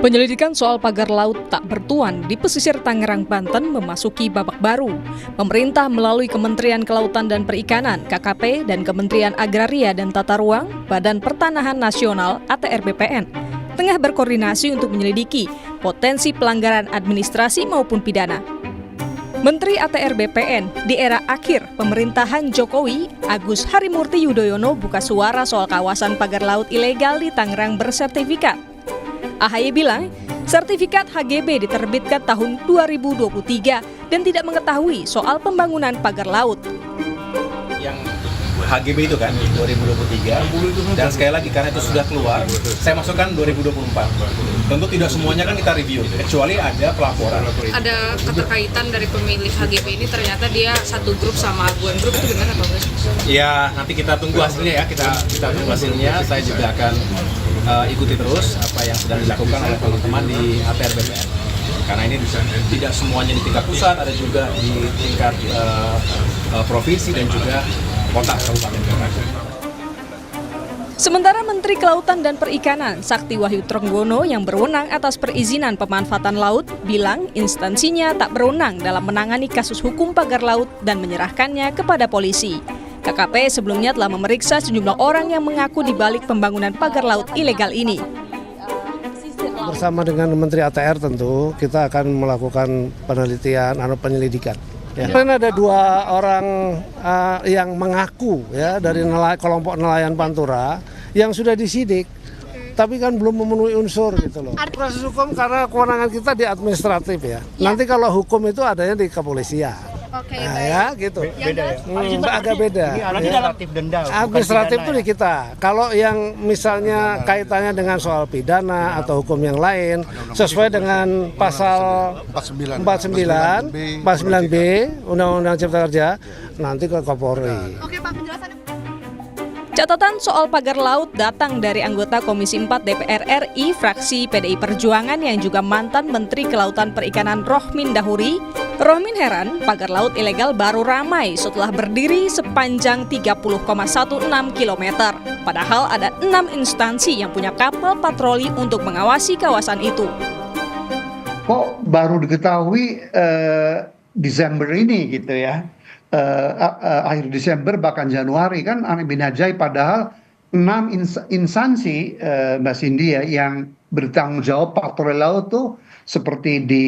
Penyelidikan soal pagar laut tak bertuan di pesisir Tangerang, Banten memasuki babak baru. Pemerintah melalui Kementerian Kelautan dan Perikanan (KKP) dan Kementerian Agraria dan Tata Ruang, Badan Pertanahan Nasional (ATR BPN) tengah berkoordinasi untuk menyelidiki potensi pelanggaran administrasi maupun pidana. Menteri ATR BPN di era akhir pemerintahan Jokowi, Agus Harimurti Yudhoyono buka suara soal kawasan pagar laut ilegal di Tangerang bersertifikat. AHY bilang, sertifikat HGB diterbitkan tahun 2023 dan tidak mengetahui soal pembangunan pagar laut. Yang HGB itu kan 2023, dan sekali lagi karena itu sudah keluar, saya masukkan 2024. Tentu tidak semuanya kan kita review, kecuali ada pelaporan. Ada keterkaitan dari pemilik HGB ini, ternyata dia satu grup sama Aguan Group, itu benar atau enggak? Ya, nanti kita tunggu hasilnya ya, kita tunggu hasilnya. Saya juga akan ikuti terus apa yang sedang dilakukan oleh teman-teman di ATR BPN. Karena ini tidak semuanya di tingkat pusat, ada juga di tingkat provinsi dan juga kota kabupaten kota. Sementara Menteri Kelautan dan Perikanan Sakti Wahyu Trenggono yang berwenang atas perizinan pemanfaatan laut bilang instansinya tak berwenang dalam menangani kasus hukum pagar laut dan menyerahkannya kepada polisi. KKP sebelumnya telah memeriksa sejumlah orang yang mengaku di balik pembangunan pagar laut ilegal ini. Bersama dengan Menteri ATR tentu kita akan melakukan penelitian atau penyelidikan. Ya. Karena ada dua orang yang mengaku ya dari kelompok nelayan Pantura yang sudah disidik, tapi kan belum memenuhi unsur gitu loh. Proses hukum karena kewenangan kita di administratif ya. Nanti kalau hukum itu adanya di kepolisian. Oke, nah, ya gitu. Beda ya. Agak beda. Administratif denda. Administratif itu di kita. Kalau yang misalnya kaitannya dengan soal pidana atau hukum yang lain sesuai dengan pasal 49B Undang-Undang Cipta Kerja nanti ke Kapolri. Oke, Pak, penjelasannya. Catatan soal pagar laut datang dari anggota Komisi 4 DPR RI fraksi PDI Perjuangan yang juga mantan Menteri Kelautan Perikanan Rohmin Dahuri. Rohmin heran pagar laut ilegal baru ramai setelah berdiri sepanjang 30,16 km. Padahal ada 6 instansi yang punya kapal patroli untuk mengawasi kawasan itu. Kok baru diketahui Desember ini gitu ya? Akhir Desember bahkan Januari kan aneh bin ajaib, padahal 6 instansi Mbak Cindy ya, yang bertanggung jawab patroli laut tuh seperti di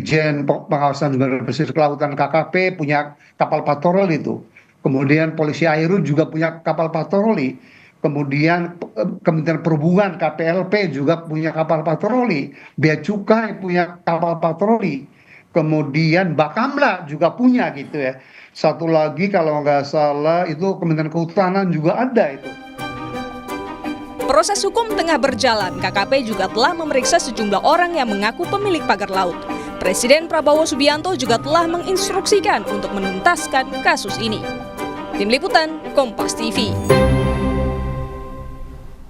Jen Pengawasan Sumber Pesisir Kelautan KKP punya kapal patroli itu, kemudian Polisi Air juga punya kapal patroli, kemudian Kementerian Perhubungan KPLP juga punya kapal patroli, Bea Cukai punya kapal patroli. Kemudian Bakamla juga punya gitu ya. Satu lagi kalau nggak salah itu Kementerian Kehutanan juga ada itu. Proses hukum tengah berjalan, KKP juga telah memeriksa sejumlah orang yang mengaku pemilik pagar laut. Presiden Prabowo Subianto juga telah menginstruksikan untuk menuntaskan kasus ini. Tim Liputan, Kompas TV.